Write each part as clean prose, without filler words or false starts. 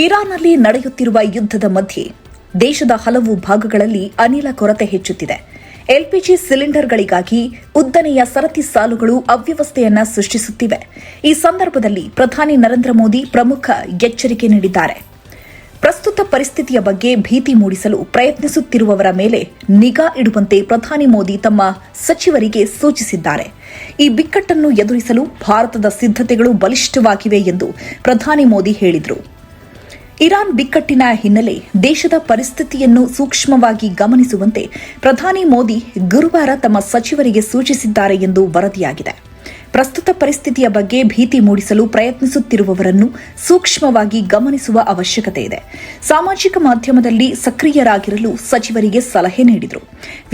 ಇರಾನ್ನಲ್ಲಿ ನಡೆಯುತ್ತಿರುವ ಯುದ್ಧದ ಮಧ್ಯೆ ದೇಶದ ಹಲವು ಭಾಗಗಳಲ್ಲಿ ಅನಿಲ ಕೊರತೆ ಹೆಚ್ಚುತ್ತಿದೆ. ಎಲ್ಪಿಜಿ ಸಿಲಿಂಡರ್ಗಳಿಗಾಗಿ ಉದ್ದನೆಯ ಸರತಿ ಸಾಲುಗಳು ಅವ್ಯವಸ್ಥೆಯನ್ನ ಸೃಷ್ಟಿಸುತ್ತಿವೆ. ಈ ಸಂದರ್ಭದಲ್ಲಿ ಪ್ರಧಾನಿ ನರೇಂದ್ರ ಮೋದಿ ಪ್ರಮುಖ ಎಚ್ಚರಿಕೆ ನೀಡಿದ್ದಾರೆ. ಪ್ರಸ್ತುತ ಪರಿಸ್ಥಿತಿಯ ಬಗ್ಗೆ ಭೀತಿ ಮೂಡಿಸಲು ಪ್ರಯತ್ನಿಸುತ್ತಿರುವವರ ಮೇಲೆ ನಿಗಾ ಇಡುವಂತೆ ಪ್ರಧಾನಿ ಮೋದಿ ತಮ್ಮ ಸಚಿವರಿಗೆ ಸೂಚಿಸಿದ್ದಾರೆ. ಈ ಬಿಕ್ಕಟ್ಟನ್ನು ಎದುರಿಸಲು ಭಾರತದ ಸಿದ್ಧತೆಗಳು ಬಲಿಷ್ಠವಾಗಿವೆ ಎಂದು ಪ್ರಧಾನಿ ಮೋದಿ ಹೇಳಿದರು. ಇರಾನ್ ಬಿಕ್ಕಟ್ಟಿನ ಹಿನ್ನೆಲೆ ದೇಶದ ಪರಿಸ್ಥಿತಿಯನ್ನು ಸೂಕ್ಷ್ಮವಾಗಿ ಗಮನಿಸುವಂತೆ ಪ್ರಧಾನಿ ಮೋದಿ ಗುರುವಾರ ತಮ್ಮ ಸಚಿವರಿಗೆ ಸೂಚಿಸಿದ್ದಾರೆ ಎಂದು ವರದಿಯಾಗಿದೆ. ಪ್ರಸ್ತುತ ಪರಿಸ್ಥಿತಿಯ ಬಗ್ಗೆ ಭೀತಿ ಮೂಡಿಸಲು ಪ್ರಯತ್ನಿಸುತ್ತಿರುವವರನ್ನು ಸೂಕ್ಷ್ಮವಾಗಿ ಗಮನಿಸುವ ಅವಶ್ಯಕತೆ ಇದೆ. ಸಾಮಾಜಿಕ ಮಾಧ್ಯಮದಲ್ಲಿ ಸಕ್ರಿಯರಾಗಿರಲು ಸಚಿವರಿಗೆ ಸಲಹೆ ನೀಡಿದರು.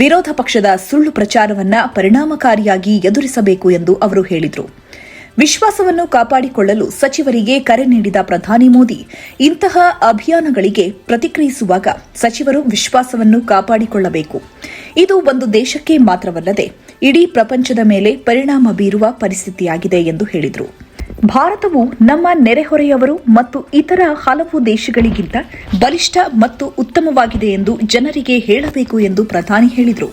ವಿರೋಧ ಪಕ್ಷದ ಸುಳ್ಳು ಪ್ರಚಾರವನ್ನು ಪರಿಣಾಮಕಾರಿಯಾಗಿ ಎದುರಿಸಬೇಕು ಎಂದು ಅವರು ಹೇಳಿದರು. ವಿಶ್ವಾಸವನ್ನು ಕಾಪಾಡಿಕೊಳ್ಳಲು ಸಚಿವರಿಗೆ ಕರೆ ನೀಡಿದ ಪ್ರಧಾನಿ ಮೋದಿ, ಇಂತಹ ಅಭಿಯಾನಗಳಿಗೆ ಪ್ರತಿಕ್ರಿಯಿಸುವಾಗ ಸಚಿವರು ವಿಶ್ವಾಸವನ್ನು ಕಾಪಾಡಿಕೊಳ್ಳಬೇಕು. ಇದು ಒಂದು ದೇಶಕ್ಕೆ ಮಾತ್ರವಲ್ಲದೆ ಇಡೀ ಪ್ರಪಂಚದ ಮೇಲೆ ಪರಿಣಾಮ ಬೀರುವ ಪರಿಸ್ಥಿತಿಯಾಗಿದೆ ಎಂದು ಹೇಳಿದರು. ಭಾರತವು ನಮ್ಮ ನೆರೆಹೊರೆಯವರು ಮತ್ತು ಇತರ ಹಲವು ದೇಶಗಳಿಗಿಂತ ಬಲಿಷ್ಠ ಮತ್ತು ಉತ್ತಮವಾಗಿದೆ ಎಂದು ಜನರಿಗೆ ಹೇಳಬೇಕು ಎಂದು ಪ್ರಧಾನಿ ಹೇಳಿದರು.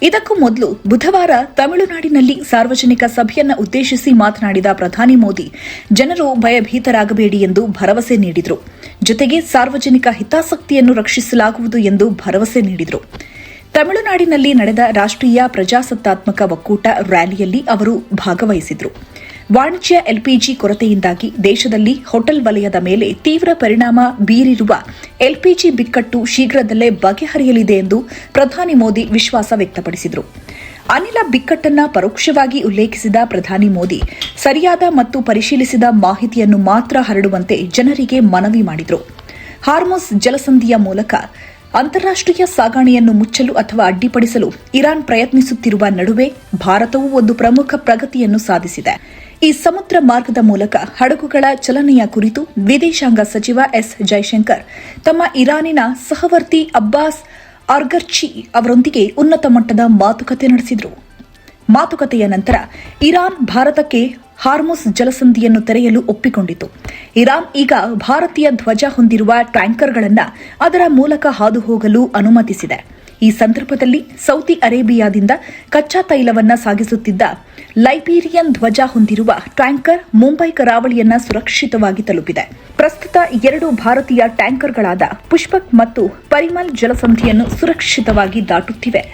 ಇದಕ್ಕೂ ಮೊದಲು ಬುಧವಾರ ತಮಿಳುನಾಡಿನಲ್ಲಿ ಸಾರ್ವಜನಿಕ ಸಭೆಯನ್ನು ಉದ್ದೇಶಿಸಿ ಮಾತನಾಡಿದ ಪ್ರಧಾನಿ ಮೋದಿ, ಜನರು ಭಯಭೀತರಾಗಬೇಡಿ ಎಂದು ಭರವಸೆ ನೀಡಿದರು. ಜೊತೆಗೆ ಸಾರ್ವಜನಿಕ ಹಿತಾಸಕ್ತಿಯನ್ನು ರಕ್ಷಿಸಲಾಗುವುದು ಎಂದು ಭರವಸೆ ನೀಡಿದರು. ತಮಿಳುನಾಡಿನಲ್ಲಿ ನಡೆದ ರಾಷ್ಟ್ರೀಯ ಪ್ರಜಾಸತ್ತಾತ್ಮಕ ಒಕ್ಕೂಟ ರ್ಯಾಲಿಯಲ್ಲಿ ಅವರು ಭಾಗವಹಿಸಿದರು. ವಾಣಿಜ್ಯ ಎಲ್ಪಿಜಿ ಕೊರತೆಯಿಂದಾಗಿ ದೇಶದಲ್ಲಿ ಹೋಟೆಲ್ ವಲಯದ ಮೇಲೆ ತೀವ್ರ ಪರಿಣಾಮ ಬೀರಿರುವ ಎಲ್ಪಿಜಿ ಬಿಕ್ಕಟ್ಟು ಶೀಘ್ರದಲ್ಲೇ ಬಗೆಹರಿಯಲಿದೆ ಎಂದು ಪ್ರಧಾನಿ ಮೋದಿ ವಿಶ್ವಾಸ ವ್ಯಕ್ತಪಡಿಸಿದರು. ಅನಿಲ ಬಿಕ್ಕಟ್ಟನ್ನು ಪರೋಕ್ಷವಾಗಿ ಉಲ್ಲೇಖಿಸಿದ ಪ್ರಧಾನಿ ಮೋದಿ, ಸರಿಯಾದ ಮತ್ತು ಪರಿಶೀಲಿಸಿದ ಮಾಹಿತಿಯನ್ನು ಮಾತ್ರ ಹರಡುವಂತೆ ಜನರಿಗೆ ಮನವಿ ಮಾಡಿದರು. ಹಾರ್ಮುಜ್ ಜಲಸಂಧಿಯ ಮೂಲಕ ಅಂತಾರಾಷ್ಟೀಯ ಸಾಗಣೆಯನ್ನು ಮುಚ್ಚಲು ಅಥವಾ ಅಡ್ಡಿಪಡಿಸಲು ಇರಾನ್ ಪ್ರಯತ್ನಿಸುತ್ತಿರುವ ನಡುವೆ ಭಾರತವು ಒಂದು ಪ್ರಮುಖ ಪ್ರಗತಿಯನ್ನು ಸಾಧಿಸಿದೆ. ಈ ಸಮುದ್ರ ಮಾರ್ಗದ ಮೂಲಕ ಹಡಗುಗಳ ಚಲನೆಯ ಕುರಿತು ವಿದೇಶಾಂಗ ಸಚಿವ ಎಸ್ ಜೈಶಂಕರ್ ತಮ್ಮ ಇರಾನಿನ ಸಹವರ್ತಿ ಅಬ್ಬಾಸ್ ಅರ್ಗರ್ಚಿ ಅವರೊಂದಿಗೆ ಉನ್ನತ ಮಟ್ಟದ ಮಾತುಕತೆ ನಡೆಸಿದರು. ಮಾತುಕತೆಯ ನಂತರ ಇರಾನ್ ಭಾರತಕ್ಕೆ ಹಾರ್ಮುಜ್ ಜಲಸಂಧಿಯನ್ನು ತೆರೆಯಲು ಒಪ್ಪಿಕೊಂಡಿತು. ಇರಾನ್ ಈಗ ಭಾರತೀಯ ಧ್ವಜ ಹೊಂದಿರುವ ಟ್ಯಾಂಕರ್ಗಳನ್ನು ಅದರ ಮೂಲಕ ಹಾದು ಹೋಗಲು ಅನುಮತಿಸಿದೆ. ಈ ಸಂದರ್ಭದಲ್ಲಿ ಸೌದಿ ಅರೇಬಿಯಾದಿಂದ ಕಚ್ಚಾ ತೈಲವನ್ನು ಸಾಗಿಸುತ್ತಿದ್ದ ಲೈಬೀರಿಯನ್ ಧ್ವಜ ಹೊಂದಿರುವ ಟ್ಯಾಂಕರ್ ಮುಂಬೈ ಕರಾವಳಿಯನ್ನು ಸುರಕ್ಷಿತವಾಗಿ ತಲುಪಿದೆ. ಪ್ರಸ್ತುತ 2 ಭಾರತೀಯ ಟ್ಯಾಂಕರ್ಗಳಾದ ಪುಷ್ಪಕ್ ಮತ್ತು ಪರಿಮಲ್ ಜಲಸಂಧಿಯನ್ನು ಸುರಕ್ಷಿತವಾಗಿ ದಾಟುತ್ತಿವೆ.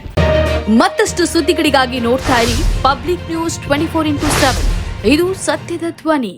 ಮತ್ತಷ್ಟು ಸುದ್ದಿಗಳಿಗಾಗಿ ನೋಡ್ತಾ ಇರಿ ಪಬ್ಲಿಕ್ ನ್ಯೂಸ್ 24x7. ಇದು ಸತ್ಯದ ಧ್ವನಿ.